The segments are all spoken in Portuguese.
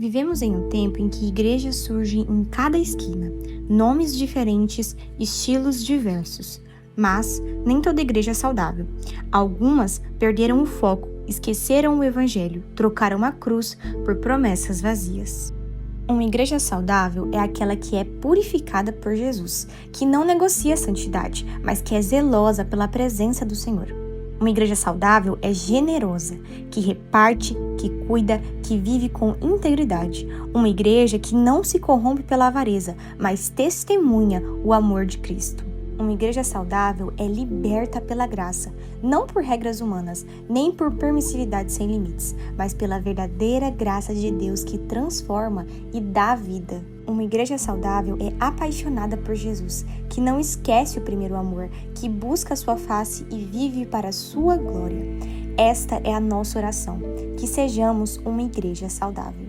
Vivemos em um tempo em que igrejas surgem em cada esquina, nomes diferentes, estilos diversos. Mas nem toda igreja é saudável. Algumas perderam o foco, esqueceram o evangelho, trocaram a cruz por promessas vazias. Uma igreja saudável é aquela que é purificada por Jesus, que não negocia a santidade, mas que é zelosa pela presença do Senhor. Uma igreja saudável é generosa, que reparte, que cuida, que vive com integridade. Uma igreja que não se corrompe pela avareza, mas testemunha o amor de Cristo. Uma igreja saudável é liberta pela graça, não por regras humanas, nem por permissividade sem limites, mas pela verdadeira graça de Deus que transforma e dá vida. Uma igreja saudável é apaixonada por Jesus, que não esquece o primeiro amor, que busca a sua face e vive para a sua glória. Esta é a nossa oração, que sejamos uma igreja saudável.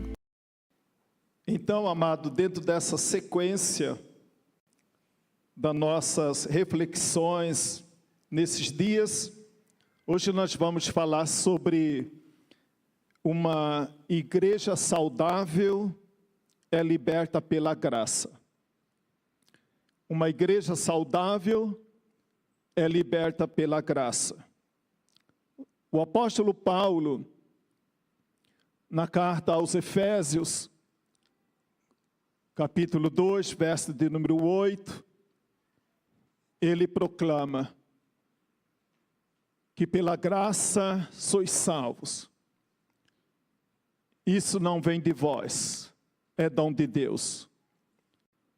Então, amado, dentro dessa sequência das nossas reflexões nesses dias, hoje nós vamos falar sobre uma igreja saudável é liberta pela graça. Uma igreja saudável é liberta pela graça. O apóstolo Paulo, na carta aos Efésios, capítulo 2, verso de número 8, ele proclama que pela graça sois salvos. Isso não vem de vós, é dom de Deus.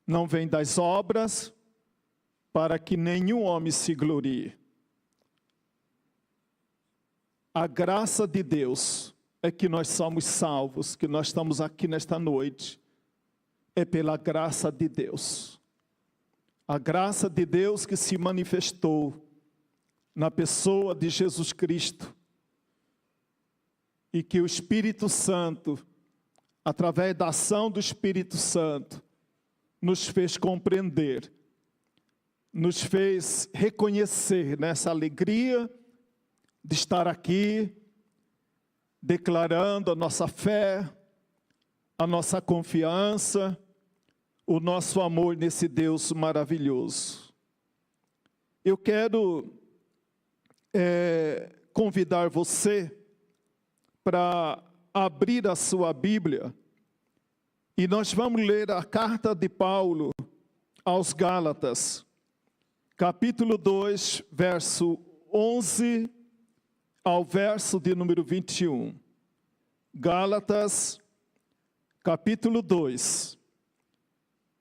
Não vem das obras, para que nenhum homem se glorie. A graça de Deus é que nós somos salvos, que nós estamos aqui nesta noite. É pela graça de Deus. A graça de Deus que se manifestou na pessoa de Jesus Cristo e que o Espírito Santo, através da ação do Espírito Santo, nos fez compreender, nos fez reconhecer nessa alegria de estar aqui, declarando a nossa fé, a nossa confiança, o nosso amor nesse Deus maravilhoso. Eu quero convidar você para abrir a sua Bíblia e nós vamos ler a carta de Paulo aos Gálatas, capítulo 2, verso 11 ao verso de número 21. Gálatas, capítulo 2,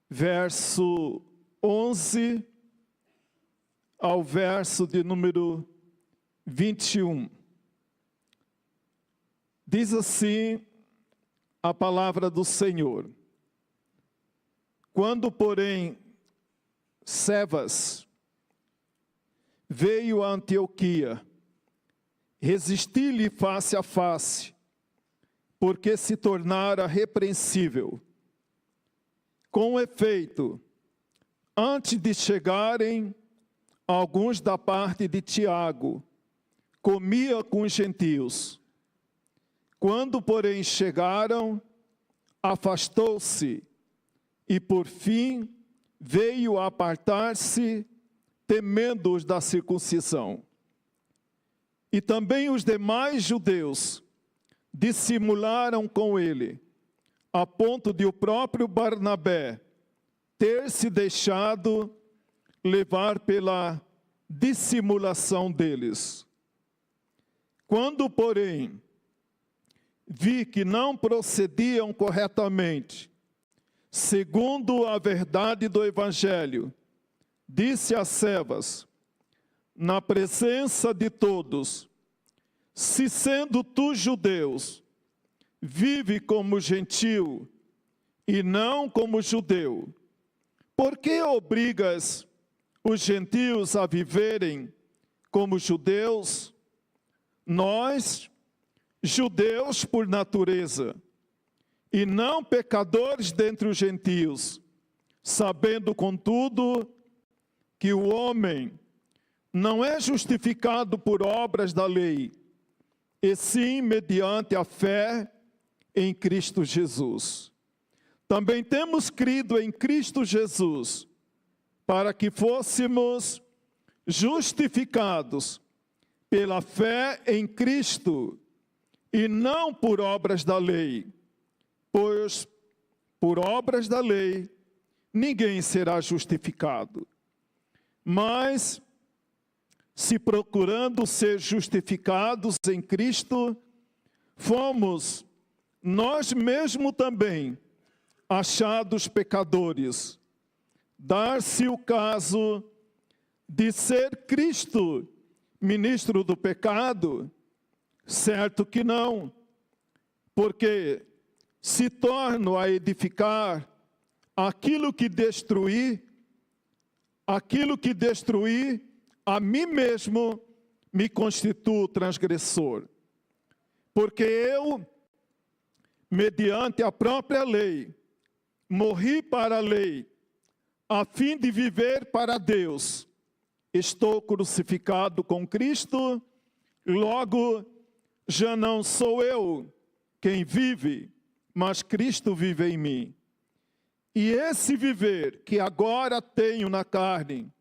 verso 11 ao verso de número 21. Diz assim a palavra do Senhor: quando, porém, Cefas veio a Antioquia, resisti-lhe face a face, porque se tornara repreensível. Com efeito, antes de chegarem alguns da parte de Tiago, comia com os gentios. Quando, porém, chegaram, afastou-se e, por fim, veio a apartar-se, temendo-os da circuncisão. E também os demais judeus dissimularam com ele, a ponto de o próprio Barnabé ter se deixado levar pela dissimulação deles. Quando, porém, vi que não procediam corretamente, segundo a verdade do Evangelho, disse a Cefas, na presença de todos: se sendo tu judeus, vive como gentil e não como judeu, por que obrigas os gentios a viverem como judeus? Nós, judeus por natureza, e não pecadores dentre os gentios, sabendo, contudo, que o homem não é justificado por obras da lei, e sim mediante a fé em Cristo Jesus. Também temos crido em Cristo Jesus, para que fôssemos justificados pela fé em Cristo, e não por obras da lei, pois por obras da lei ninguém será justificado. Mas, se procurando ser justificados em Cristo, fomos nós mesmos também achados pecadores. Dar-se o caso de ser Cristo ministro do pecado? Certo que não, porque se torno a edificar aquilo que destruí, a mim mesmo me constituo transgressor. Porque eu, mediante a própria lei, morri para a lei, a fim de viver para Deus. Estou crucificado com Cristo, logo já não sou eu quem vive, mas Cristo vive em mim. E esse viver que agora tenho na carne,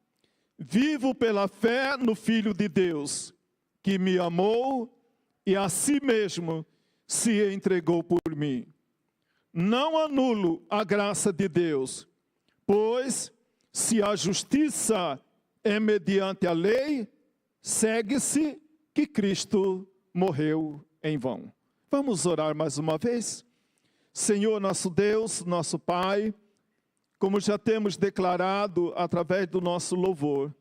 vivo pela fé no Filho de Deus, que me amou e a si mesmo se entregou por mim. Não anulo a graça de Deus, pois se a justiça é mediante a lei, segue-se que Cristo morreu em vão. Vamos orar mais uma vez? Senhor nosso Deus, nosso Pai, como já temos declarado através do nosso louvor,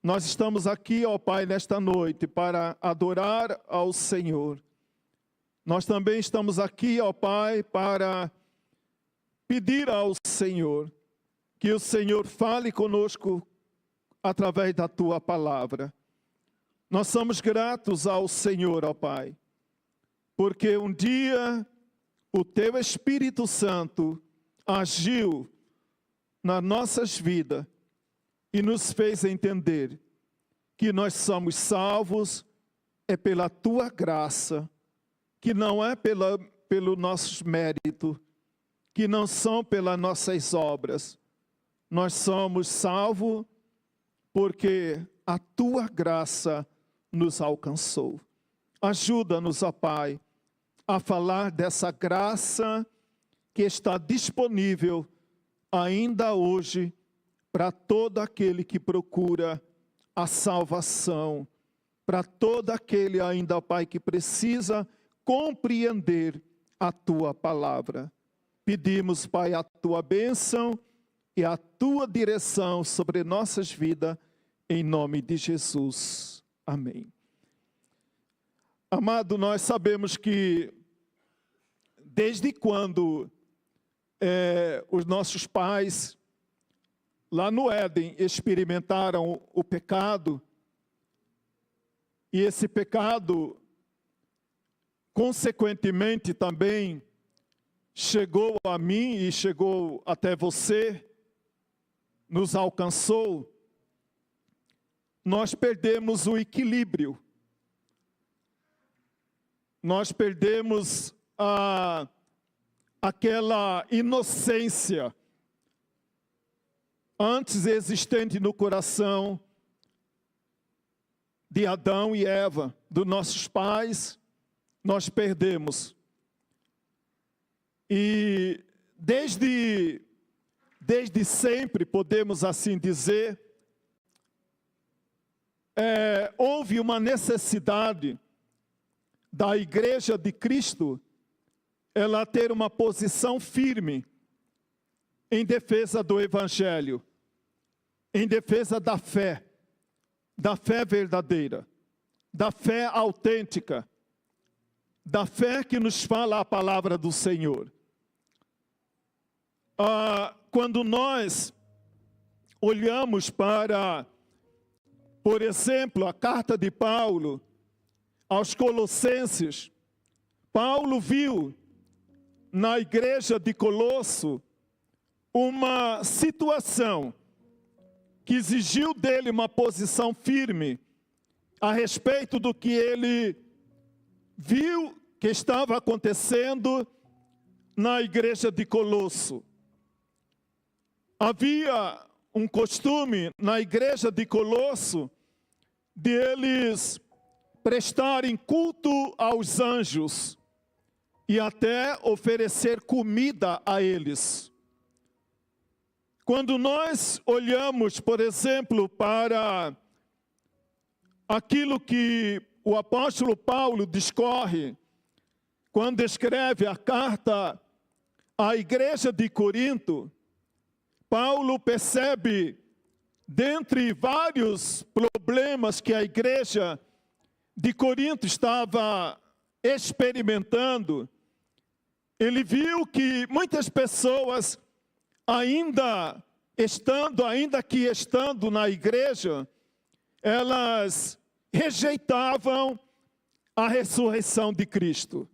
nós estamos aqui, ó Pai, nesta noite para adorar ao Senhor. Nós também estamos aqui, ó Pai, para pedir ao Senhor que o Senhor fale conosco através da Tua palavra. Nós somos gratos ao Senhor, ó Pai, porque um dia o Teu Espírito Santo agiu nas nossas vidas e nos fez entender que nós somos salvos é pela Tua graça, que não é pelo nosso mérito, que não são pelas nossas obras. Nós somos salvos porque a Tua graça nos alcançou. Ajuda-nos, ó Pai, a falar dessa graça que está disponível ainda hoje para todo aquele que procura a salvação, para todo aquele ainda, Pai, que precisa compreender a Tua palavra. Pedimos, Pai, a Tua bênção e a Tua direção sobre nossas vidas, em nome de Jesus. Amém. Amado, nós sabemos que desde quando os nossos pais, lá no Éden, experimentaram o pecado, e esse pecado, consequentemente também, chegou a mim e chegou até você, nos alcançou, nós perdemos o equilíbrio. Nós perdemos aquela inocência antes existente no coração de Adão e Eva, dos nossos pais, nós perdemos. E desde sempre, podemos assim dizer, houve uma necessidade da Igreja de Cristo, ela ter uma posição firme em defesa do Evangelho, em defesa da fé verdadeira, da fé autêntica, da fé que nos fala a palavra do Senhor. Quando nós olhamos para, por exemplo, a carta de Paulo aos Colossenses, Paulo viu na igreja de Colosso uma situação que exigiu dele uma posição firme a respeito do que ele viu que estava acontecendo na igreja de Colosso. Havia um costume na igreja de Colosso de eles prestarem culto aos anjos e até oferecer comida a eles. Quando nós olhamos, por exemplo, para aquilo que o apóstolo Paulo discorre, quando escreve a carta à igreja de Corinto, Paulo percebe, dentre vários problemas que a igreja de Corinto estava experimentando, ele viu que muitas pessoas, ainda que estando na igreja, elas rejeitavam a ressurreição de Cristo.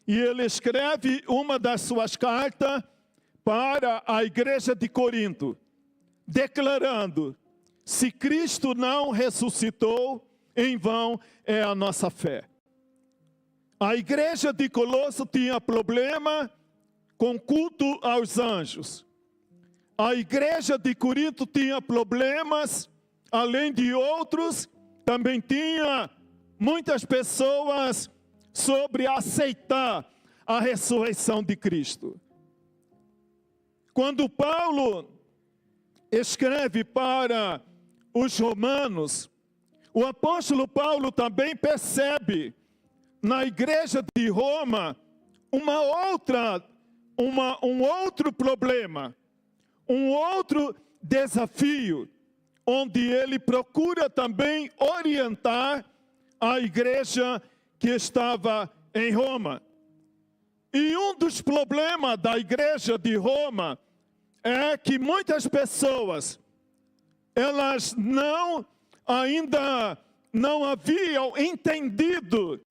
E ele escreve uma das suas cartas para a igreja de Corinto, declarando: se Cristo não ressuscitou, em vão é a nossa fé. A igreja de Colosso tinha problema com culto aos anjos. A igreja de Corinto tinha problemas, além de outros, também tinha muitas pessoas sobre aceitar a ressurreição de Cristo. Quando Paulo escreve para os romanos, o apóstolo Paulo também percebe na igreja de Roma um outro problema, um outro desafio, onde ele procura também orientar a igreja que estava em Roma. E um dos problemas da igreja de Roma é que muitas pessoas, elas ainda não haviam entendido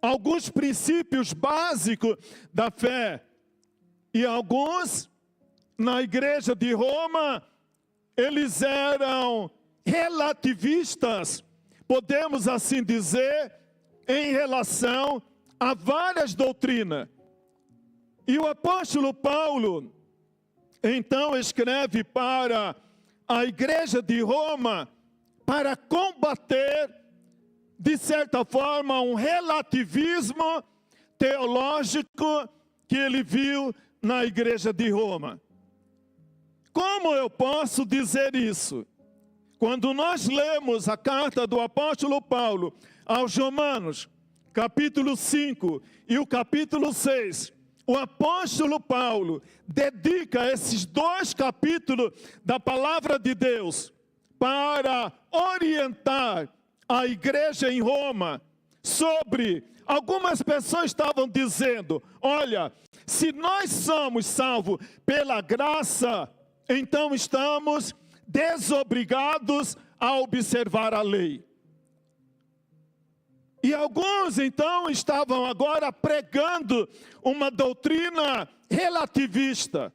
alguns princípios básicos da fé. E alguns, na igreja de Roma, eles eram relativistas, podemos assim dizer, em relação a várias doutrinas. E o apóstolo Paulo, então, escreve para a igreja de Roma para combater, de certa forma, um relativismo teológico que ele viu na igreja de Roma. Como eu posso dizer isso? Quando nós lemos a carta do apóstolo Paulo aos Romanos, capítulo 5 e o capítulo 6, o apóstolo Paulo dedica esses 2 capítulos da palavra de Deus para orientar a igreja em Roma sobre... Algumas pessoas estavam dizendo: olha, se nós somos salvos pela graça, então estamos desobrigados a observar a lei. E alguns então estavam agora pregando uma doutrina relativista.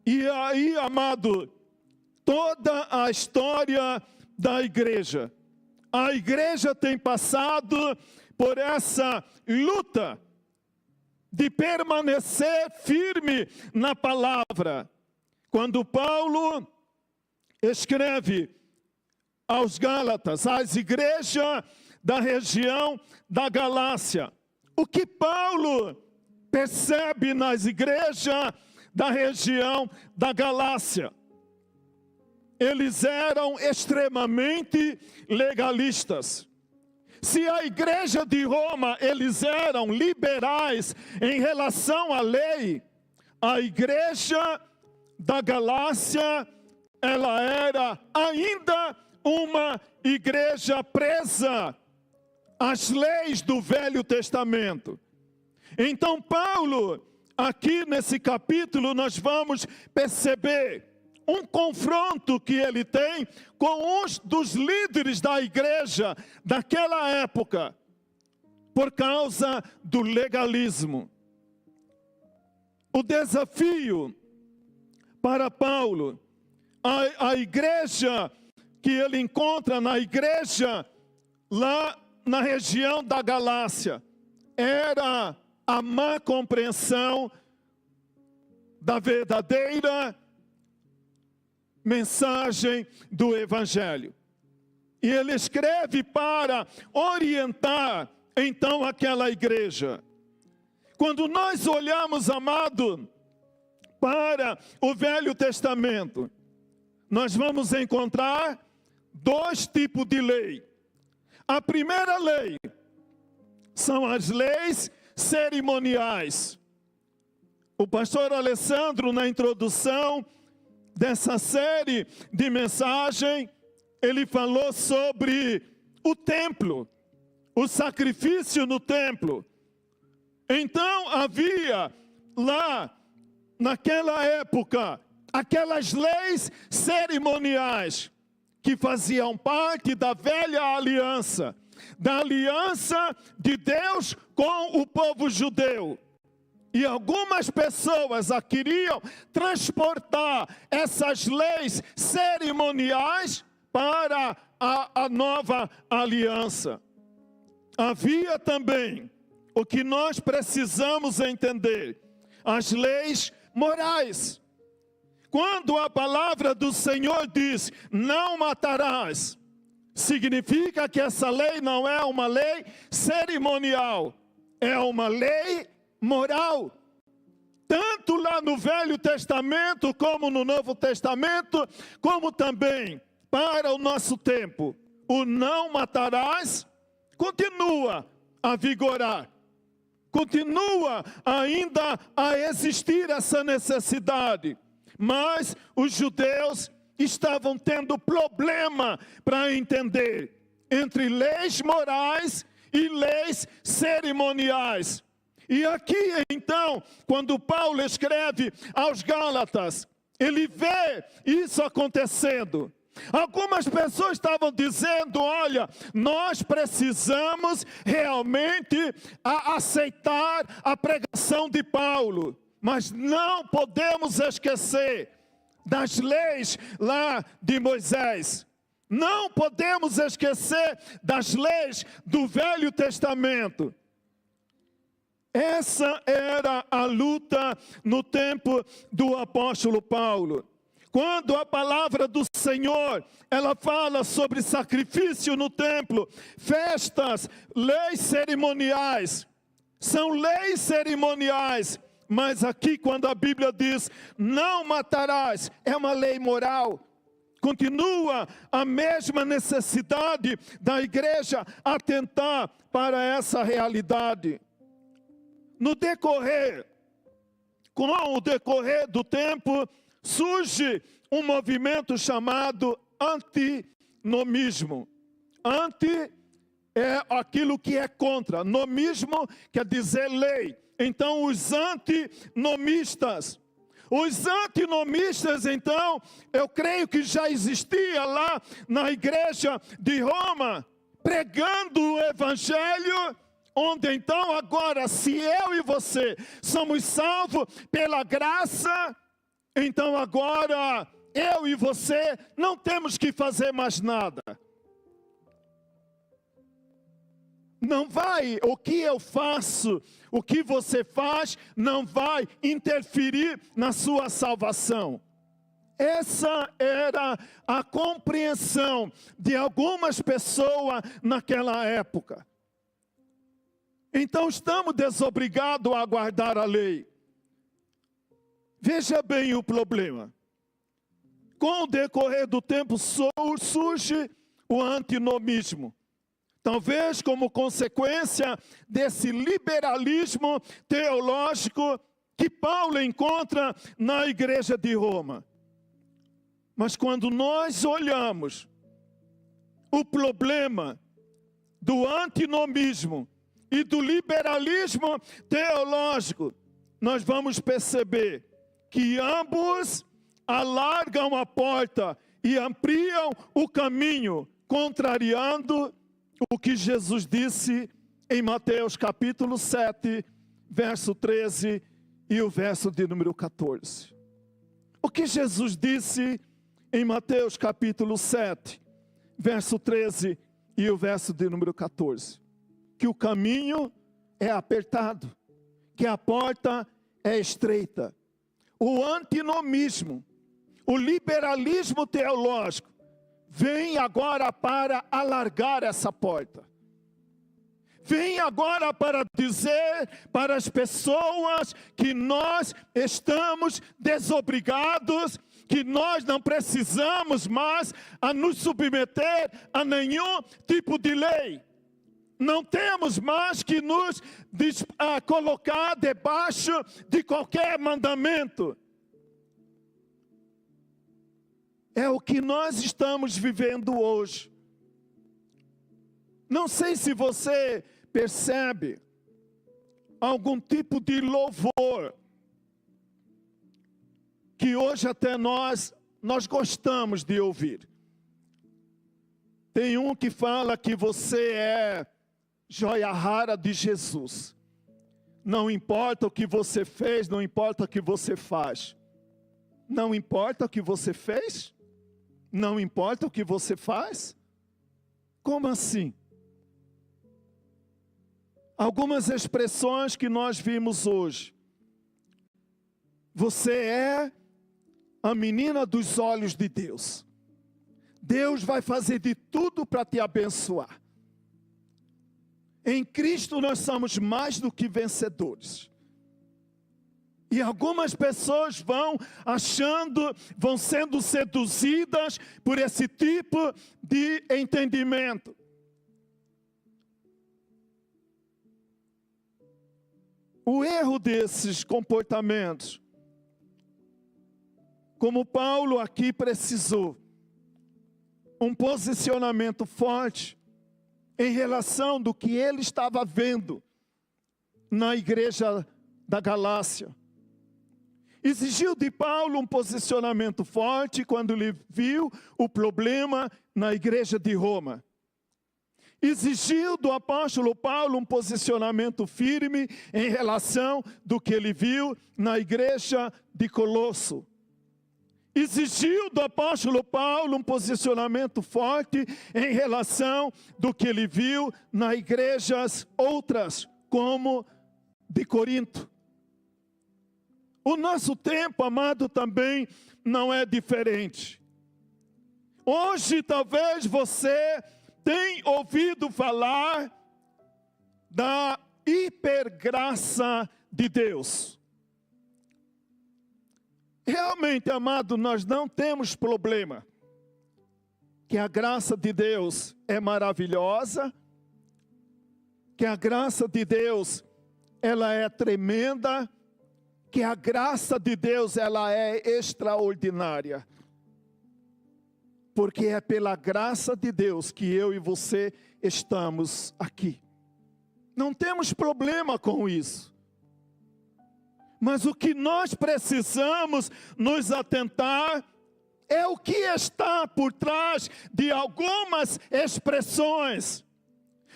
E aí, amado, toda a história da igreja, a igreja tem passado por essa luta de permanecer firme na palavra. Quando Paulo escreve aos Gálatas, às igrejas da região da Galácia, o que Paulo percebe nas igrejas da região da Galácia? Eles eram extremamente legalistas. Se a igreja de Roma, eles eram liberais em relação à lei, a igreja da Galácia, ela era ainda uma igreja presa às leis do Velho Testamento. Então Paulo, aqui nesse capítulo, nós vamos perceber um confronto que ele tem com uns dos líderes da igreja daquela época, por causa do legalismo. O desafio para Paulo, a igreja que ele encontra na igreja lá na região da Galácia era a má compreensão da verdadeira mensagem do Evangelho. E ele escreve para orientar então aquela igreja. Quando nós olhamos, amado, para o Velho Testamento, nós vamos encontrar dois tipos de lei. A primeira lei são as leis cerimoniais. O pastor Alessandro, na introdução dessa série de mensagem, ele falou sobre o templo, o sacrifício no templo. Então havia lá, naquela época, aquelas leis cerimoniais que faziam parte da velha aliança, da aliança de Deus com o povo judeu. E algumas pessoas queriam transportar essas leis cerimoniais para a nova aliança. Havia também o que nós precisamos entender: as leis morais. Quando a palavra do Senhor diz, não matarás, significa que essa lei não é uma lei cerimonial, é uma lei moral. Tanto lá no Velho Testamento, como no Novo Testamento, como também para o nosso tempo. O não matarás continua a vigorar. Continua ainda a existir essa necessidade. Mas os judeus estavam tendo problema para entender entre leis morais e leis cerimoniais. E aqui então, quando Paulo escreve aos Gálatas, ele vê isso acontecendo. Algumas pessoas estavam dizendo, olha, nós precisamos realmente aceitar a pregação de Paulo. Mas não podemos esquecer das leis lá de Moisés. Não podemos esquecer das leis do Velho Testamento. Essa era a luta no tempo do apóstolo Paulo. Quando a palavra do Senhor, ela fala sobre sacrifício no templo, festas, leis cerimoniais, são leis cerimoniais. Mas aqui quando a Bíblia diz, não matarás, é uma lei moral. Continua a mesma necessidade da igreja atentar para essa realidade. Com o decorrer do tempo, surge um movimento chamado antinomismo. Anti é aquilo que é contra. Nomismo quer dizer lei. Então, os antinomistas. Os antinomistas, então, eu creio que já existia lá na igreja de Roma, pregando o evangelho, onde então agora, se eu e você somos salvos pela graça, então agora eu e você não temos que fazer mais nada. Não vai, o que eu faço, o que você faz, não vai interferir na sua salvação. Essa era a compreensão de algumas pessoas naquela época. Então estamos desobrigados a guardar a lei. Veja bem o problema. Com o decorrer do tempo surge o antinomismo. Talvez como consequência desse liberalismo teológico que Paulo encontra na igreja de Roma. Mas quando nós olhamos o problema do antinomismo e do liberalismo teológico, nós vamos perceber que ambos alargam a porta e ampliam o caminho, contrariando o que Jesus disse em Mateus capítulo 7, verso 13 e o verso de número 14. O que Jesus disse em Mateus capítulo 7, verso 13 E o verso de número 14. Que o caminho é apertado, que a porta é estreita. O antinomismo, o liberalismo teológico, vem agora para alargar essa porta. Vem agora para dizer para as pessoas que nós estamos desobrigados, que nós não precisamos mais a nos submeter a nenhum tipo de lei. Não temos mais que nos colocar debaixo de qualquer mandamento. É o que nós estamos vivendo hoje. Não sei se você percebe algum tipo de louvor que hoje até nós gostamos de ouvir. Tem um que fala que você é joia rara de Jesus. Não importa o que você fez, não importa o que você faz. Não importa o que você fez? Não importa o que você faz? Como assim? Algumas expressões que nós vimos hoje. Você é a menina dos olhos de Deus. Deus vai fazer de tudo para te abençoar. Em Cristo nós somos mais do que vencedores. E algumas pessoas vão sendo seduzidas por esse tipo de entendimento. O erro desses comportamentos, como Paulo aqui precisou, um posicionamento forte em relação do que ele estava vendo na igreja da Galácia. Exigiu de Paulo um posicionamento forte quando ele viu o problema na igreja de Roma. Exigiu do apóstolo Paulo um posicionamento firme em relação do que ele viu na igreja de Colosso. Exigiu do apóstolo Paulo um posicionamento forte em relação do que ele viu nas igrejas outras, como de Corinto. O nosso tempo, amado, também não é diferente. Hoje talvez você tenha ouvido falar da hipergraça de Deus. Realmente, amado, nós não temos problema. Que a graça de Deus é maravilhosa. Que a graça de Deus, ela é tremenda. Que a graça de Deus, ela é extraordinária. Porque é pela graça de Deus que eu e você estamos aqui. Não temos problema com isso. Mas o que nós precisamos nos atentar é o que está por trás de algumas expressões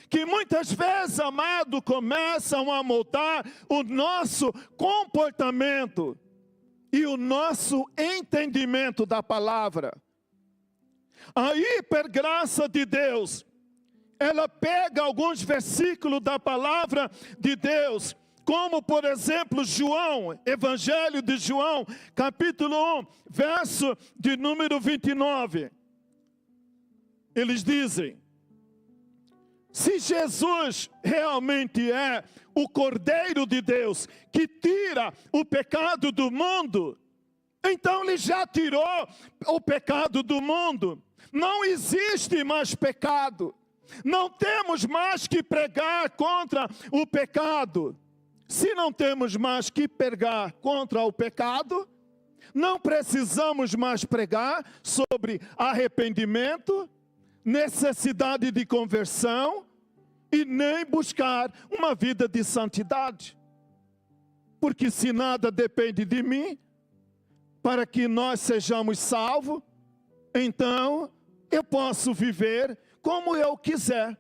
que muitas vezes, amado, começam a moldar o nosso comportamento e o nosso entendimento da palavra. A hipergraça de Deus, ela pega alguns versículos da palavra de Deus, como por exemplo João, Evangelho de João, capítulo 1, verso de número 29. Eles dizem: se Jesus realmente é o Cordeiro de Deus que tira o pecado do mundo, então ele já tirou o pecado do mundo. Não existe mais pecado. Não temos mais que pregar contra o pecado. Se não temos mais que pregar contra o pecado, não precisamos mais pregar sobre arrependimento, necessidade de conversão e nem buscar uma vida de santidade. Porque se nada depende de mim, para que nós sejamos salvos, então eu posso viver como eu quiser,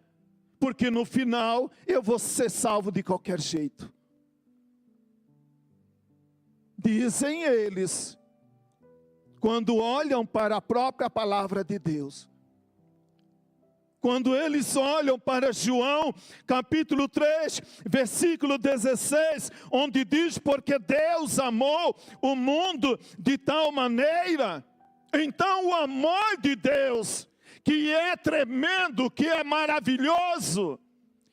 porque no final eu vou ser salvo de qualquer jeito. Dizem eles, quando olham para a própria palavra de Deus, Quando eles olham para João, capítulo 3, versículo 16, onde diz, porque Deus amou o mundo de tal maneira. Então o amor de Deus, que é tremendo, que é maravilhoso,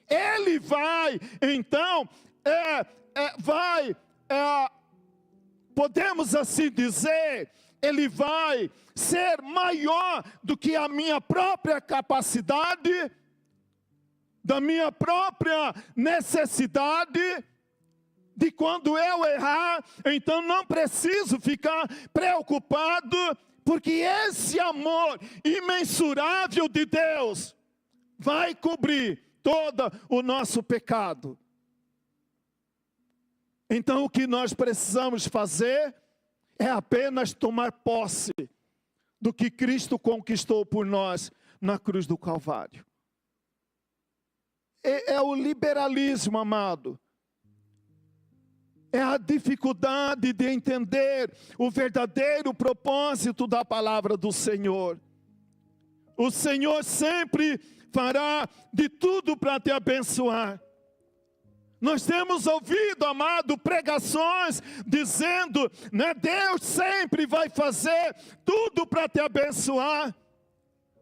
Ele vai, então, podemos assim dizer, Ele vai ser maior do que a minha própria capacidade, da minha própria necessidade, de quando eu errar, então não preciso ficar preocupado, porque esse amor imensurável de Deus vai cobrir todo o nosso pecado. Então o que nós precisamos fazer é apenas tomar posse do que Cristo conquistou por nós na cruz do Calvário. É o liberalismo, amado. É a dificuldade de entender o verdadeiro propósito da palavra do Senhor. O Senhor sempre fará de tudo para te abençoar. Nós temos ouvido, amado, pregações dizendo, né, Deus sempre vai fazer tudo para te abençoar.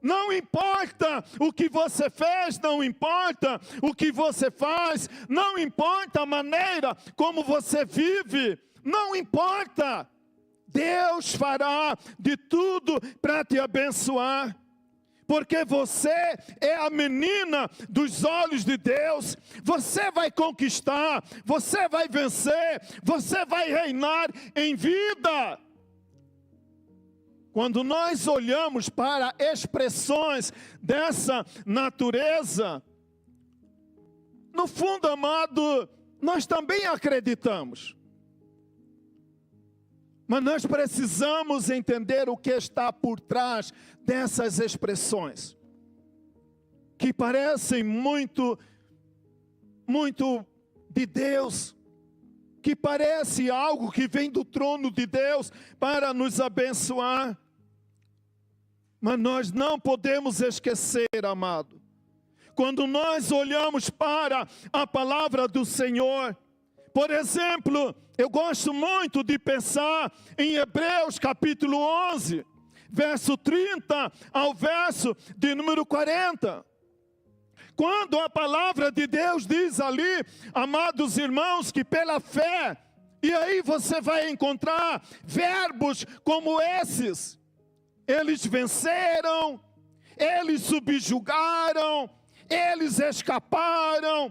Não importa o que você fez, não importa o que você faz, não importa a maneira como você vive, não importa. Deus fará de tudo para te abençoar. Porque você é a menina dos olhos de Deus, você vai conquistar, você vai vencer, você vai reinar em vida. Quando nós olhamos para expressões dessa natureza, no fundo, amado, nós também acreditamos. Mas nós precisamos entender o que está por trás dessas expressões, que parecem muito de Deus, que parece algo que vem do trono de Deus para nos abençoar. Mas nós não podemos esquecer, amado, quando nós olhamos para a palavra do Senhor. Por exemplo, eu gosto muito de pensar em Hebreus capítulo 11, verso 30 ao verso de número 40. Quando a palavra de Deus diz ali, amados irmãos, que pela fé, e aí você vai encontrar verbos como esses. Eles venceram, eles subjugaram, eles escaparam,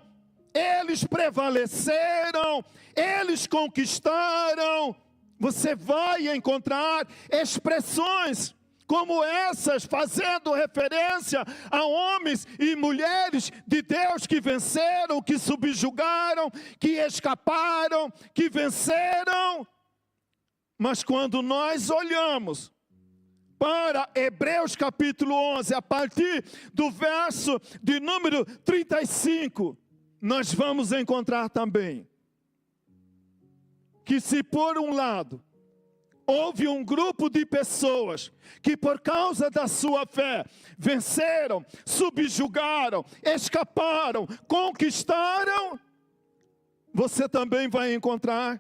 eles prevaleceram, eles conquistaram. Você vai encontrar expressões como essas, fazendo referência a homens e mulheres de Deus que venceram, que subjugaram, que escaparam, que venceram. Mas quando nós olhamos para Hebreus capítulo 11, a partir do verso de número 35, nós vamos encontrar também que se por um lado houve um grupo de pessoas que por causa da sua fé venceram, subjugaram, escaparam, conquistaram, você também vai encontrar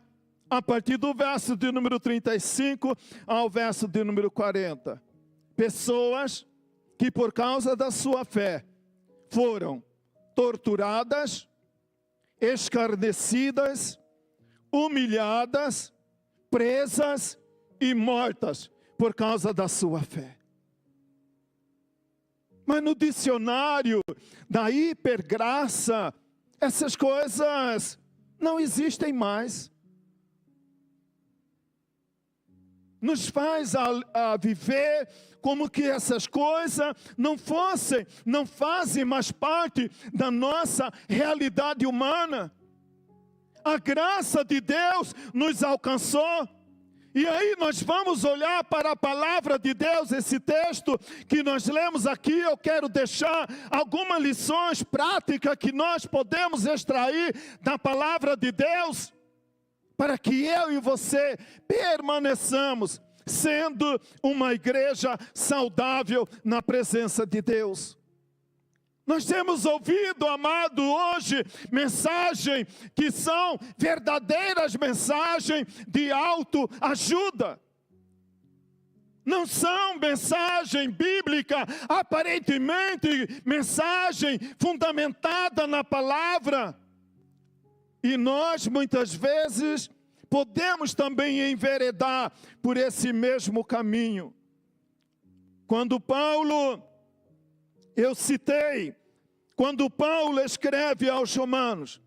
a partir do verso de número 35 ao verso de número 40, pessoas que por causa da sua fé foram torturadas, escarnecidas, humilhadas, presas e mortas por causa da sua fé. Mas no dicionário da hipergraça, essas coisas não existem mais. Nos faz a viver como que essas coisas não fazem mais parte da nossa realidade humana. A graça de Deus nos alcançou. E aí nós vamos olhar para a palavra de Deus, esse texto que nós lemos aqui. Eu quero deixar algumas lições práticas que nós podemos extrair da palavra de Deus, para que eu e você permaneçamos sendo uma igreja saudável na presença de Deus. Nós temos ouvido, amado, hoje, mensagens que são verdadeiras mensagens de autoajuda. Não são mensagem bíblica, aparentemente mensagem fundamentada na palavra. E nós, muitas vezes, podemos também enveredar por esse mesmo caminho. Quando Paulo, eu citei, quando Paulo escreve aos Romanos,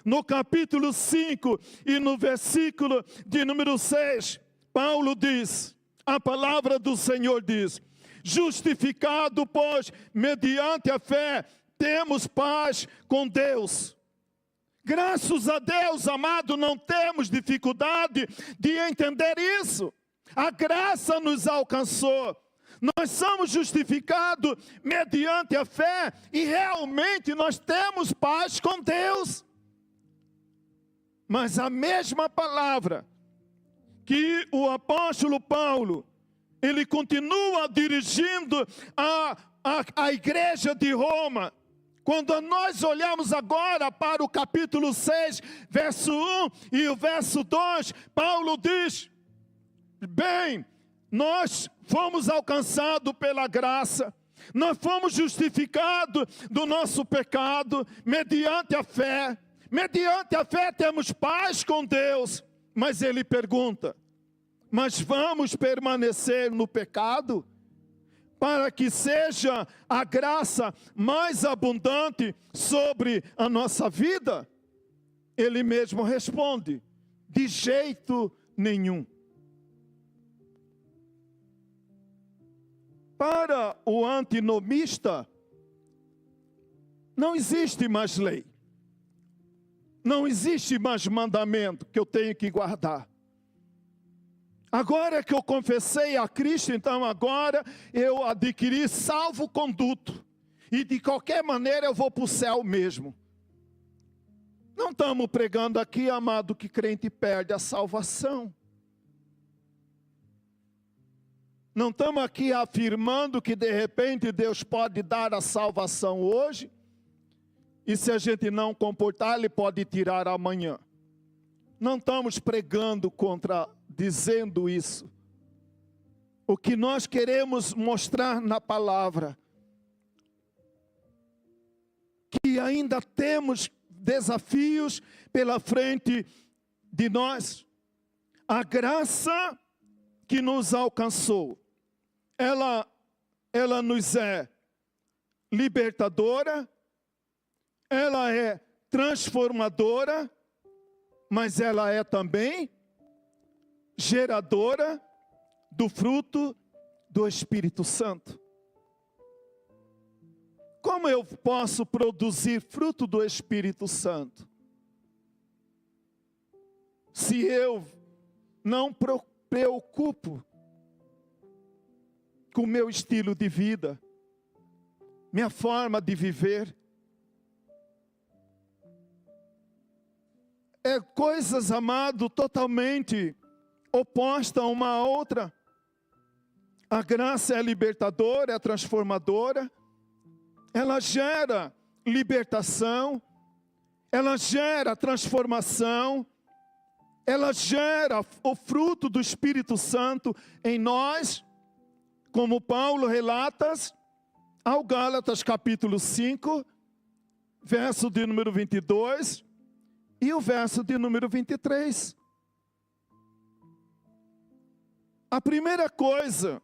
no capítulo 5 e no versículo de número 6, Paulo diz, a palavra do Senhor diz, justificado, pois, mediante a fé, temos paz com Deus. Graças a Deus, amado, não temos dificuldade de entender isso. A graça nos alcançou. Nós somos justificados mediante a fé e realmente nós temos paz com Deus. Mas a mesma palavra que o apóstolo Paulo, ele continua dirigindo a igreja de Roma. Quando nós olhamos agora para o capítulo 6, verso 1 e o verso 2, Paulo diz, bem, nós fomos alcançados pela graça, nós fomos justificados do nosso pecado, mediante a fé temos paz com Deus. Mas ele pergunta, mas vamos permanecer no pecado? Para que seja a graça mais abundante sobre a nossa vida? Ele mesmo responde, de jeito nenhum. Para o antinomista, não existe mais lei. Não existe mais mandamento que eu tenho que guardar. Agora que eu confessei a Cristo, então agora eu adquiri salvo-conduto. E de qualquer maneira eu vou para o céu mesmo. Não estamos pregando aqui, amado, que crente perde a salvação. Não estamos aqui afirmando que de repente Deus pode dar a salvação hoje. E se a gente não comportar, Ele pode tirar amanhã. Não estamos pregando dizendo isso. O que nós queremos mostrar na palavra, que ainda temos desafios pela frente de nós. A graça que nos alcançou, ela nos é libertadora, ela é transformadora, mas ela é também geradora do fruto do Espírito Santo. Como eu posso produzir fruto do Espírito Santo? Se eu não preocupo com o meu estilo de vida, minha forma de viver, é coisas, amado, totalmente oposta uma à outra. A graça é libertadora, é transformadora, ela gera libertação, ela gera transformação, ela gera o fruto do Espírito Santo em nós, como Paulo relata ao Gálatas capítulo 5, verso de número 22 e o verso de número 23. A primeira coisa,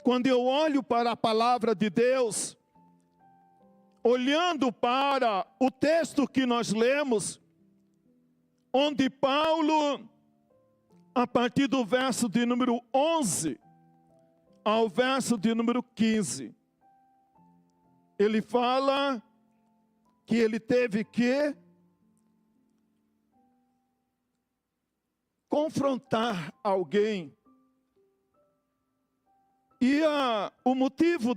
quando eu olho para a palavra de Deus, olhando para o texto que nós lemos, onde Paulo, a partir do verso de número 11 ao verso de número 15, ele fala que ele teve que confrontar alguém. E o motivo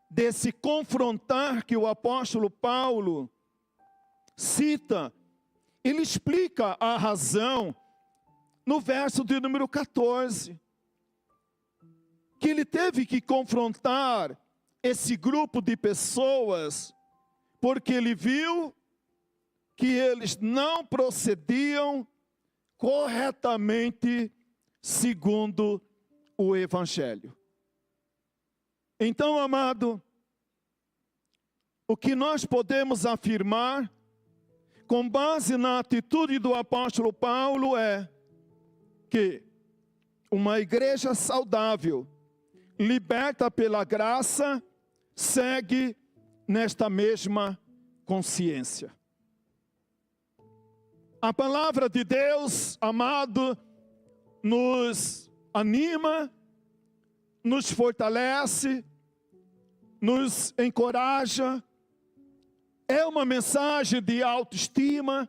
desse confrontar que o apóstolo Paulo cita, ele explica a razão no verso de número 14. Que ele teve que confrontar esse grupo de pessoas porque ele viu que eles não procediam corretamente segundo o Evangelho. Então, amado, o que nós podemos afirmar, com base na atitude do apóstolo Paulo, é que uma igreja saudável, liberta pela graça, segue nesta mesma consciência. A palavra de Deus, amado, nos anima, nos fortalece, nos encoraja. É uma mensagem de autoestima,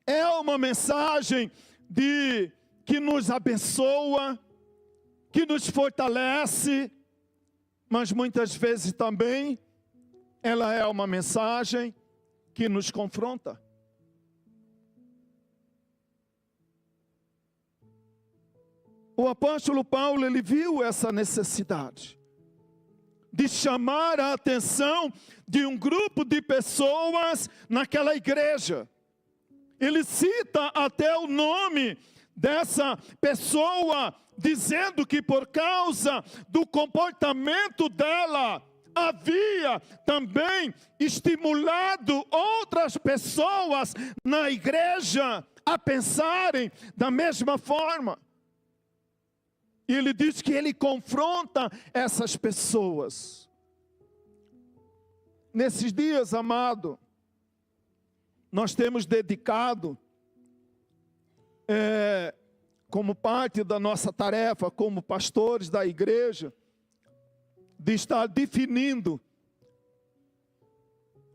é uma mensagem que nos abençoa, que nos fortalece, mas muitas vezes também ela é uma mensagem que nos confronta. O apóstolo Paulo, ele viu essa necessidade de chamar a atenção de um grupo de pessoas naquela igreja. Ele cita até o nome dessa pessoa, dizendo que por causa do comportamento dela, havia também estimulado outras pessoas na igreja a pensarem da mesma forma. E ele diz que ele confronta essas pessoas. Nesses dias, amado, nós temos dedicado, como parte da nossa tarefa, como pastores da igreja, de estar definindo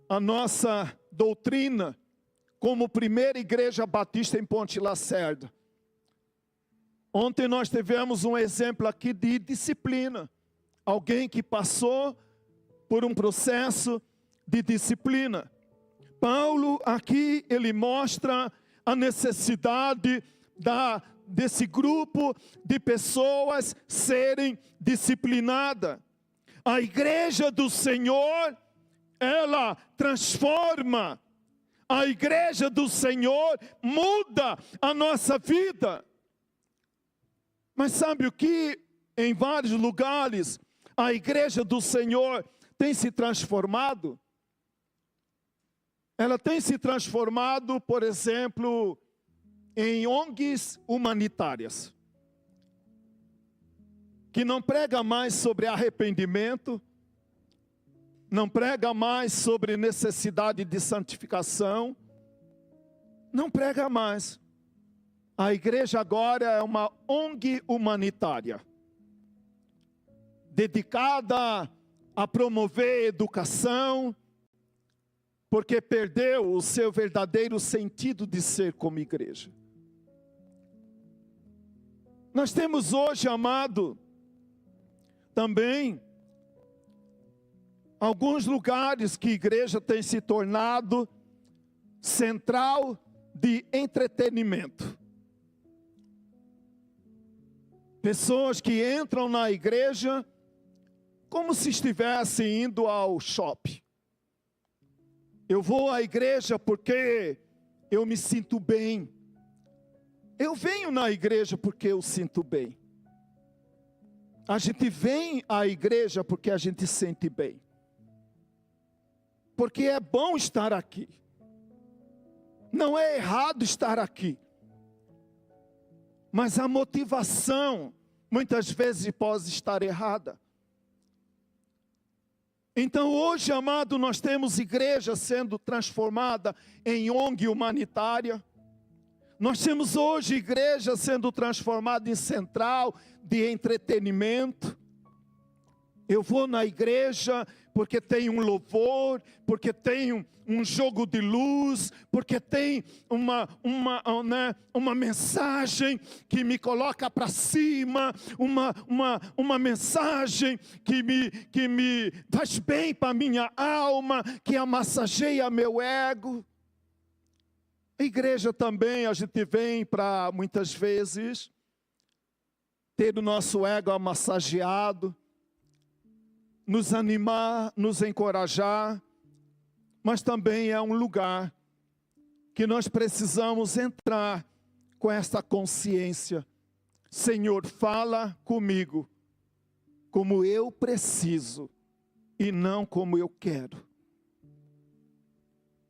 a nossa doutrina como primeira igreja batista em Ponte Lacerda. Ontem nós tivemos um exemplo aqui de disciplina. Alguém que passou por um processo de disciplina. Paulo aqui, ele mostra a necessidade desse grupo de pessoas serem disciplinadas. A igreja do Senhor, ela transforma. A igreja do Senhor muda a nossa vida. Mas sabe o que? Em vários lugares, a igreja do Senhor tem se transformado. Ela tem se transformado, por exemplo, em ONGs humanitárias, que não prega mais sobre arrependimento, não prega mais sobre necessidade de santificação, não prega mais. A igreja agora é uma ONG humanitária, dedicada a promover educação, porque perdeu o seu verdadeiro sentido de ser como igreja. Nós temos hoje, amado, também alguns lugares que a igreja tem se tornado central de entretenimento. Pessoas que entram na igreja como se estivessem indo ao shopping. Eu vou à igreja porque eu me sinto bem. Eu venho na igreja porque eu sinto bem. A gente vem à igreja porque a gente sente bem. Porque é bom estar aqui. Não é errado estar aqui. Mas a motivação, muitas vezes, pode estar errada. Então hoje, amado, nós temos igreja sendo transformada em ONG humanitária. Nós temos hoje igreja sendo transformada em central de entretenimento. Eu vou na igreja porque tem um louvor, porque tem um jogo de luz, porque tem uma mensagem que me coloca para cima, uma mensagem que me faz bem para a minha alma, que amassageia meu ego. A igreja também, a gente vem para muitas vezes ter o nosso ego amassageado. nos animar, nos encorajar, mas também é um lugar que nós precisamos entrar com essa consciência. Senhor, fala comigo como eu preciso e não como eu quero.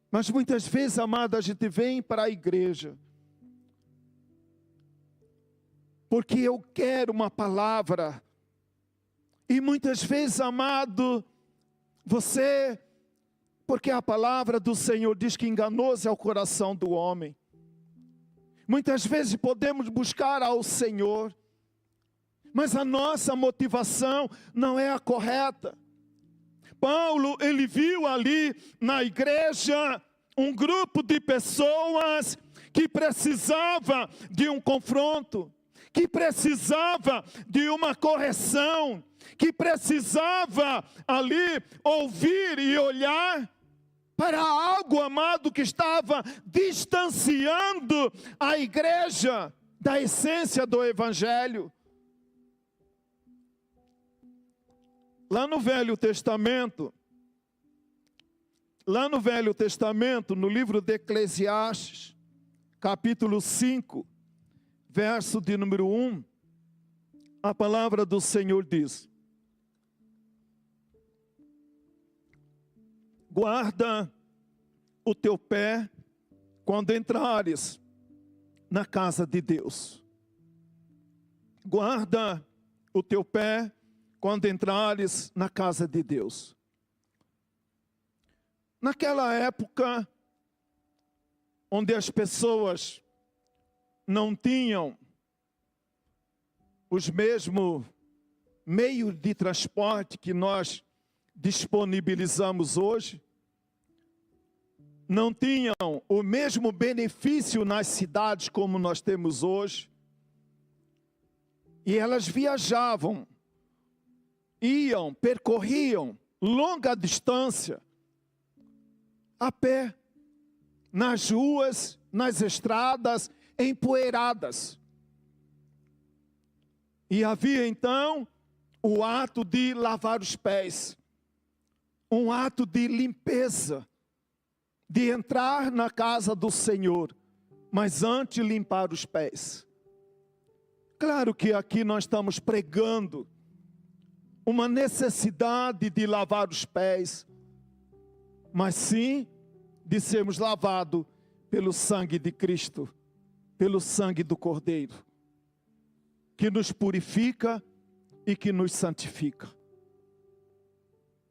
Mas muitas vezes, amado, a gente vem para a igreja porque eu quero uma palavra. E muitas vezes, amado, porque a palavra do Senhor diz que enganoso é o coração do homem. Muitas vezes podemos buscar ao Senhor, mas a nossa motivação não é a correta. Paulo, ele viu ali na igreja um grupo de pessoas que precisava de um confronto, que precisava de uma correção, que precisava ali ouvir e olhar para algo, amado, que estava distanciando a igreja da essência do Evangelho. Lá no Velho Testamento, no livro de Eclesiastes, capítulo 5, verso de número 1, a palavra do Senhor diz: guarda o teu pé quando entrares na casa de Deus. Guarda o teu pé quando entrares na casa de Deus. Naquela época, onde as pessoas não tinham os mesmos meios de transporte que nós disponibilizamos hoje, não tinham o mesmo benefício nas cidades como nós temos hoje, e elas viajavam, percorriam longa distância, a pé, nas ruas, nas estradas empoeiradas. E havia então o ato de lavar os pés, um ato de limpeza, de entrar na casa do Senhor, mas antes limpar os pés. Claro que aqui nós estamos pregando uma necessidade de lavar os pés, mas sim de sermos lavados pelo sangue de Cristo, pelo sangue do Cordeiro, que nos purifica e que nos santifica.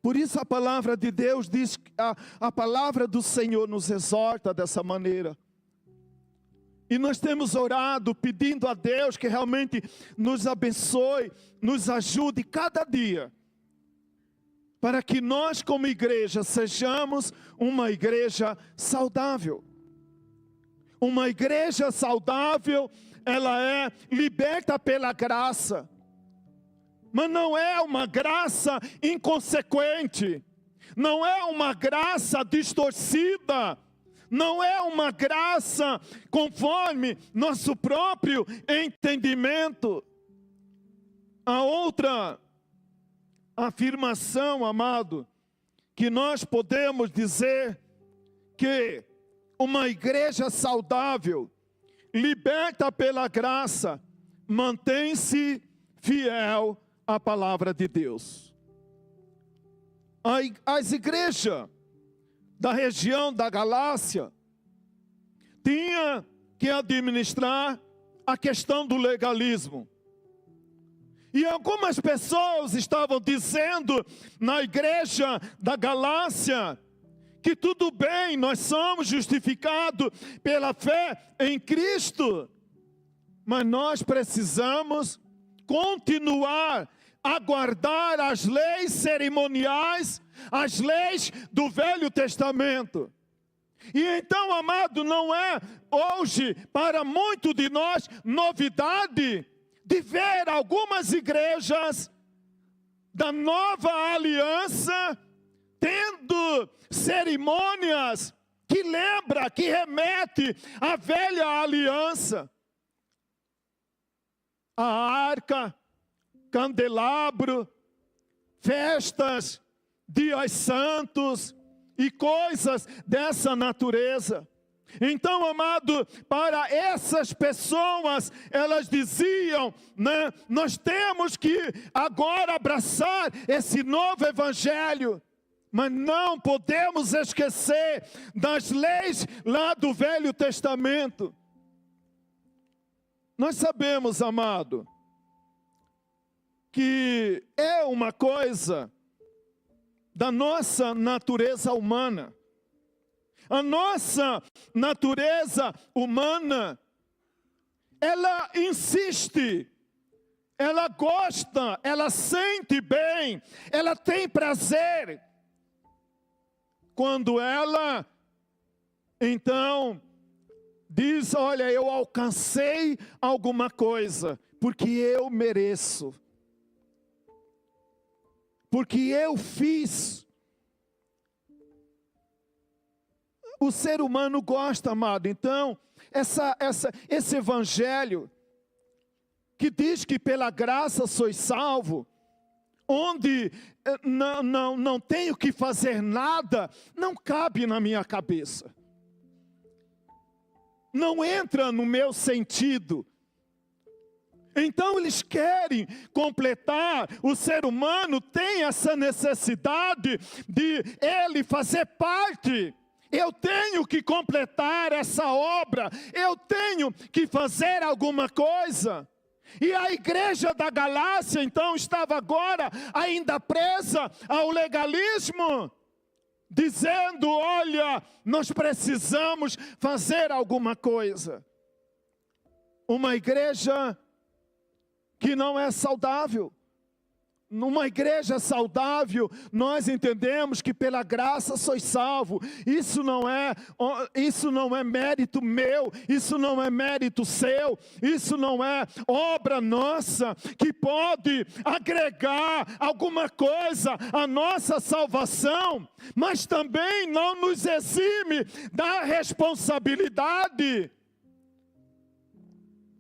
Por isso a palavra de Deus diz, a palavra do Senhor nos exorta dessa maneira. E nós temos orado, pedindo a Deus que realmente nos abençoe, nos ajude cada dia, para que nós como igreja sejamos uma igreja saudável. Uma igreja saudável, ela é liberta pela graça, mas não é uma graça inconsequente, não é uma graça distorcida, não é uma graça conforme nosso próprio entendimento. A outra afirmação, amado, que nós podemos dizer que uma igreja saudável, liberta pela graça, mantém-se fiel à palavra de Deus. As igrejas da região da Galácia tinham que administrar a questão do legalismo. E algumas pessoas estavam dizendo na igreja da Galácia que tudo bem, nós somos justificados pela fé em Cristo, mas nós precisamos continuar a guardar as leis cerimoniais, as leis do Velho Testamento. E então, amado, não é hoje para muitos de nós novidade de ver algumas igrejas da nova aliança tendo cerimônias que lembra, que remete à velha aliança. A arca, candelabro, festas, dias santos e coisas dessa natureza. Então, amado, para essas pessoas, elas diziam, né, nós temos que agora abraçar esse novo evangelho, mas não podemos esquecer das leis lá do Velho Testamento. Nós sabemos, amado, que é uma coisa da nossa natureza humana. A nossa natureza humana, ela insiste, ela gosta, ela sente bem, ela tem prazer. Quando ela, então, diz, olha, eu alcancei alguma coisa, porque eu mereço. Porque eu fiz. O ser humano gosta, amado. Então, esse evangelho que diz que pela graça sois salvo, onde não tenho que fazer nada, não cabe na minha cabeça. Não entra no meu sentido. Então eles querem completar, o ser humano tem essa necessidade de ele fazer parte. Eu tenho que completar essa obra, eu tenho que fazer alguma coisa. E a igreja da Galácia, então, estava agora ainda presa ao legalismo, dizendo, olha, nós precisamos fazer alguma coisa. Uma igreja que não é saudável. Numa igreja saudável, nós entendemos que pela graça sois salvo. Isso não é mérito meu, isso não é mérito seu, isso não é obra nossa que pode agregar alguma coisa à nossa salvação, mas também não nos exime da responsabilidade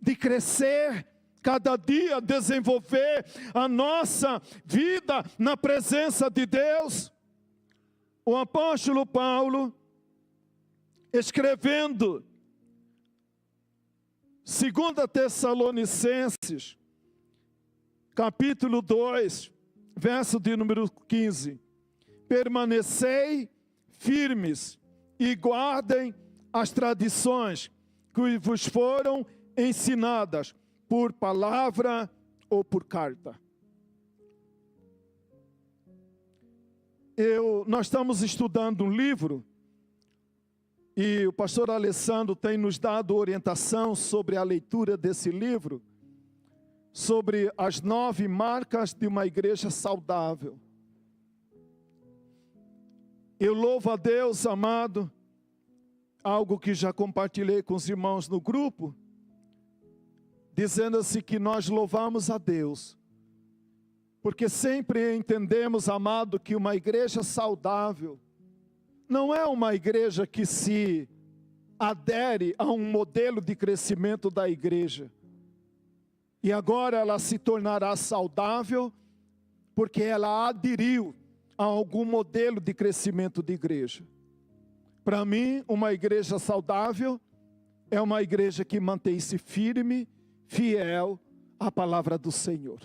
de crescer cada dia, desenvolver a nossa vida na presença de Deus. O apóstolo Paulo, escrevendo 2 Tessalonicenses, capítulo 2, verso de número 15. Permanecei firmes e guardem as tradições que vos foram ensinadas, por palavra ou por carta. Nós estamos estudando um livro, e o pastor Alessandro tem nos dado orientação sobre a leitura desse livro, sobre as 9 marcas de uma igreja saudável. Eu louvo a Deus, amado, algo que já compartilhei com os irmãos no grupo, dizendo assim que nós louvamos a Deus, porque sempre entendemos, amado, que uma igreja saudável não é uma igreja que se adere a um modelo de crescimento da igreja, e agora ela se tornará saudável, porque ela aderiu a algum modelo de crescimento de igreja. Para mim, uma igreja saudável é uma igreja que mantém-se firme, fiel à palavra do Senhor.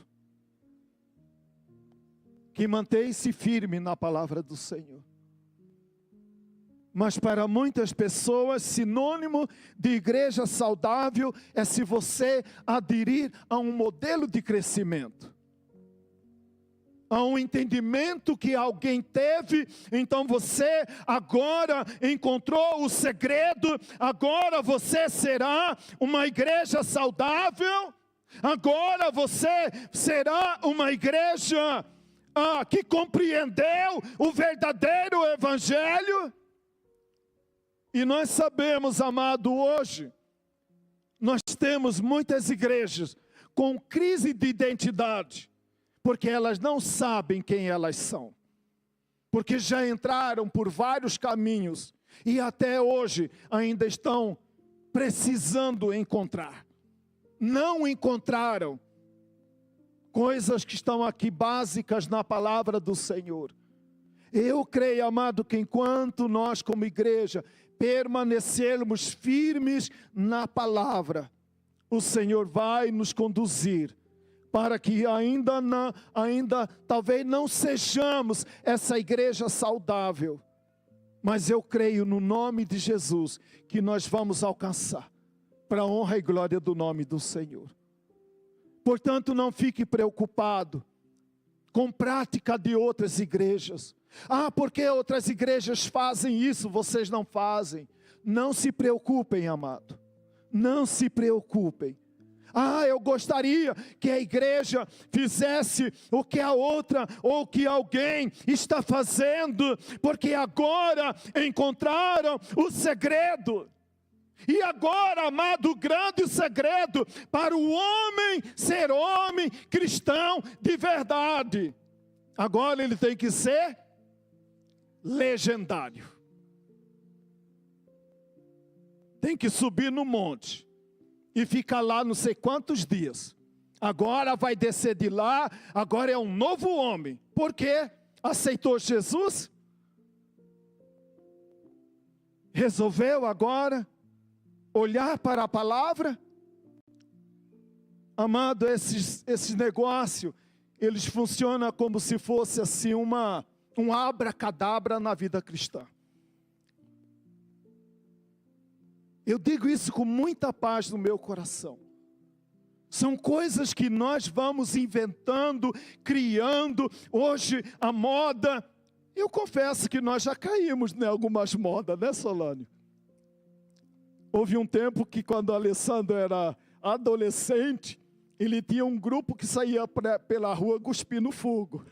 Que mantém-se firme na palavra do Senhor. Mas para muitas pessoas, sinônimo de igreja saudável é se você aderir a um modelo de crescimento. A um entendimento que alguém teve, então você agora encontrou o segredo, agora você será uma igreja saudável, agora você será uma igreja que compreendeu o verdadeiro evangelho. E nós sabemos, amado, hoje, nós temos muitas igrejas com crise de identidade, porque elas não sabem quem elas são, porque já entraram por vários caminhos, e até hoje ainda estão precisando encontrar. Não encontraram coisas que estão aqui básicas na palavra do Senhor. Eu creio, amado, que enquanto nós como igreja permanecermos firmes na palavra, o Senhor vai nos conduzir para que ainda talvez não sejamos essa igreja saudável, mas eu creio no nome de Jesus que nós vamos alcançar, para a honra e glória do nome do Senhor. Portanto, não fique preocupado com prática de outras igrejas. Porque outras igrejas fazem isso, vocês não fazem. Não se preocupem, amado. Não se preocupem. Eu gostaria que a igreja fizesse o que a outra ou que alguém está fazendo, porque agora encontraram o segredo. E agora, amado, o grande segredo para o homem ser homem cristão de verdade. Agora ele tem que ser legendário. Tem que subir no monte e ficar lá não sei quantos dias. Agora vai descer de lá, agora é um novo homem. Por quê? Aceitou Jesus? Resolveu agora olhar para a palavra? Amado, esses negócios, eles funcionam como se fosse assim um abracadabra na vida cristã. Eu digo isso com muita paz no meu coração. São coisas que nós vamos inventando, criando. Hoje a moda, eu confesso que nós já caímos em algumas modas, né, Solânio? Houve um tempo que quando o Alessandro era adolescente, ele tinha um grupo que saía pela rua cuspindo fogo.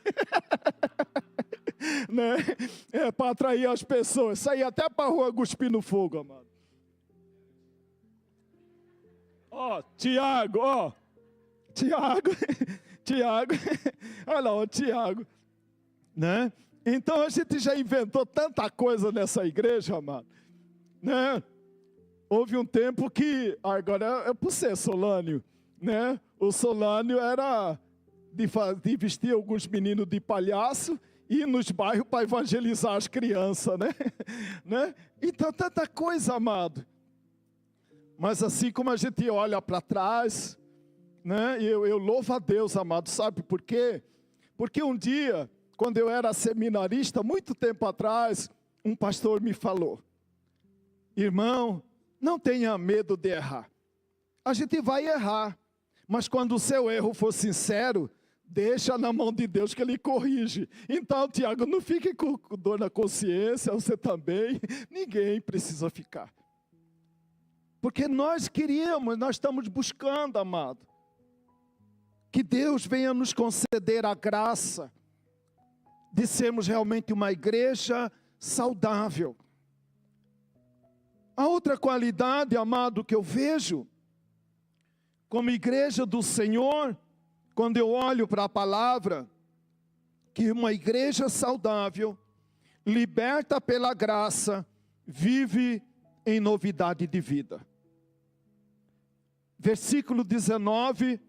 Né? Para atrair as pessoas. Saía até para a rua cuspindo fogo, amado. Tiago, olha lá, Tiago. Né? Então a gente já inventou tanta coisa nessa igreja, amado. Né? Houve um tempo que, agora é para você, Solânio, né? O Solânio era de vestir alguns meninos de palhaço e ir nos bairros para evangelizar as crianças, né? Então, tanta coisa, amado. Mas assim como a gente olha para trás, né? Eu louvo a Deus, amado, sabe por quê? Porque um dia, quando eu era seminarista, muito tempo atrás, um pastor me falou: irmão, não tenha medo de errar. A gente vai errar, mas quando o seu erro for sincero, deixa na mão de Deus que Ele corrige. Então, Tiago, não fique com dor na consciência, você também. Ninguém precisa ficar. Porque nós queríamos, nós estamos buscando, amado, que Deus venha nos conceder a graça de sermos realmente uma igreja saudável. A outra qualidade, amado, que eu vejo como igreja do Senhor, quando eu olho para a palavra, que uma igreja saudável, liberta pela graça, vive em novidade de vida. Versículo 19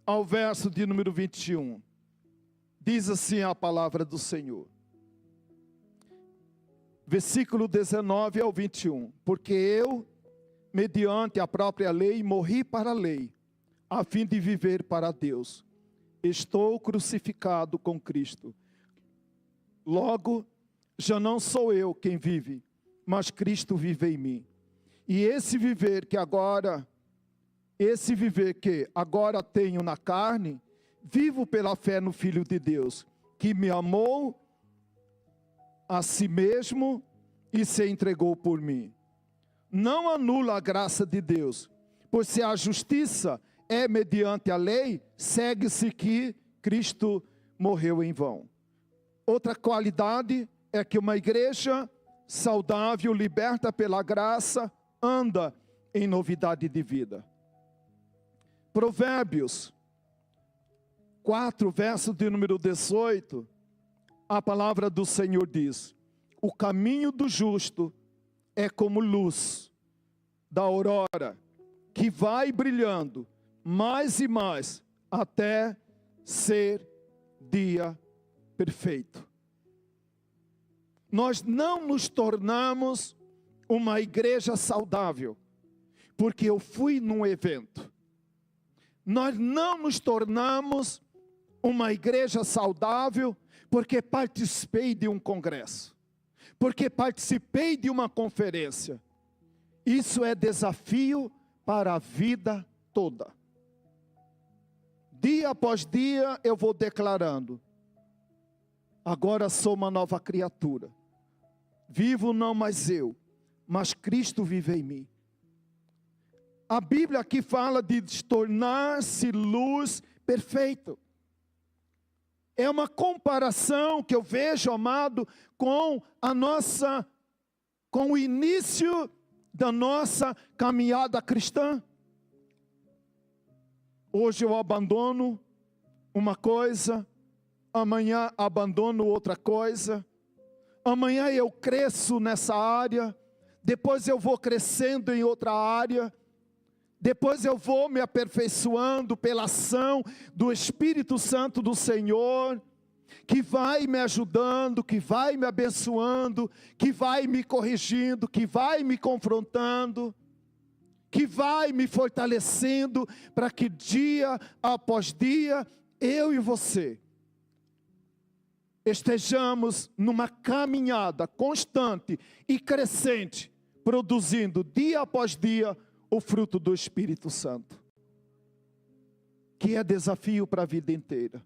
ao verso de número 21. Diz assim a palavra do Senhor. Versículo 19 ao 21. Porque eu, mediante a própria lei, morri para a lei, a fim de viver para Deus. Estou crucificado com Cristo. Logo, já não sou eu quem vive, mas Cristo vive em mim. E esse viver que agora tenho na carne, vivo pela fé no Filho de Deus, que me amou a si mesmo e se entregou por mim. Não anula a graça de Deus, pois se a justiça é mediante a lei, segue-se que Cristo morreu em vão. Outra qualidade é que uma igreja saudável, liberta pela graça, anda em novidade de vida. Provérbios 4, verso de número 18, a palavra do Senhor diz: o caminho do justo é como luz da aurora, que vai brilhando mais e mais até ser dia perfeito. Nós não nos tornamos uma igreja saudável porque eu fui num evento. Nós não nos tornamos uma igreja saudável porque participei de um congresso, porque participei de uma conferência. Isso é desafio para a vida toda. Dia após dia eu vou declarando: agora sou uma nova criatura. Vivo não mais eu, mas Cristo vive em mim. A Bíblia aqui fala de tornar-se luz perfeito. É uma comparação que eu vejo, amado, com o início da nossa caminhada cristã. Hoje eu abandono uma coisa, amanhã abandono outra coisa, amanhã eu cresço nessa área, depois eu vou crescendo em outra área, depois eu vou me aperfeiçoando pela ação do Espírito Santo do Senhor, que vai me ajudando, que vai me abençoando, que vai me corrigindo, que vai me confrontando, que vai me fortalecendo, para que dia após dia, eu e você, estejamos numa caminhada constante e crescente, produzindo dia após dia o fruto do Espírito Santo, que é desafio para a vida inteira.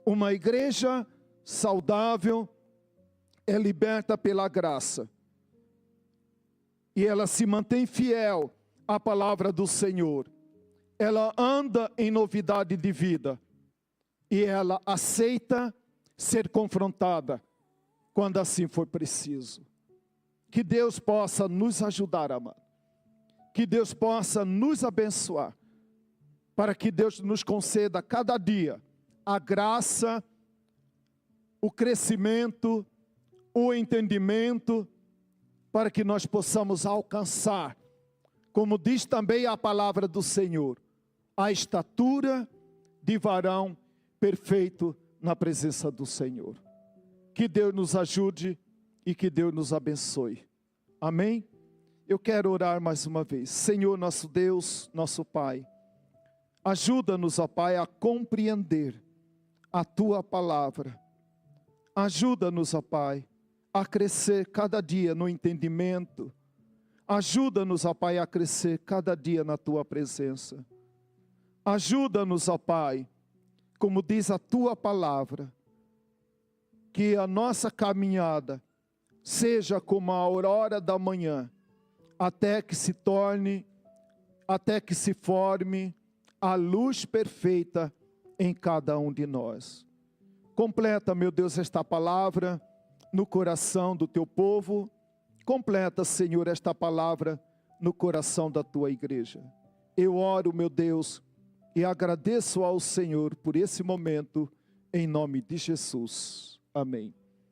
Uma igreja saudável é liberta pela graça, e ela se mantém fiel à palavra do Senhor, ela anda em novidade de vida, e ela aceita ser confrontada quando assim for preciso. Que Deus possa nos ajudar, amado. Que Deus possa nos abençoar, para que Deus nos conceda cada dia a graça, o crescimento, o entendimento, para que nós possamos alcançar, como diz também a palavra do Senhor, a estatura de varão perfeito na presença do Senhor. Que Deus nos ajude e que Deus nos abençoe. Amém? Eu quero orar mais uma vez. Senhor, nosso Deus, nosso Pai, ajuda-nos, ó Pai, a compreender a Tua palavra. Ajuda-nos, ó Pai, a crescer cada dia no entendimento. Ajuda-nos, ó Pai, a crescer cada dia na Tua presença. Ajuda-nos, ó Pai, como diz a Tua palavra, que a nossa caminhada seja como a aurora da manhã, até que se forme a luz perfeita em cada um de nós. Completa, meu Deus, esta palavra no coração do Teu povo. Completa, Senhor, esta palavra no coração da Tua igreja. Eu oro, meu Deus, e agradeço ao Senhor por esse momento, em nome de Jesus. Amém.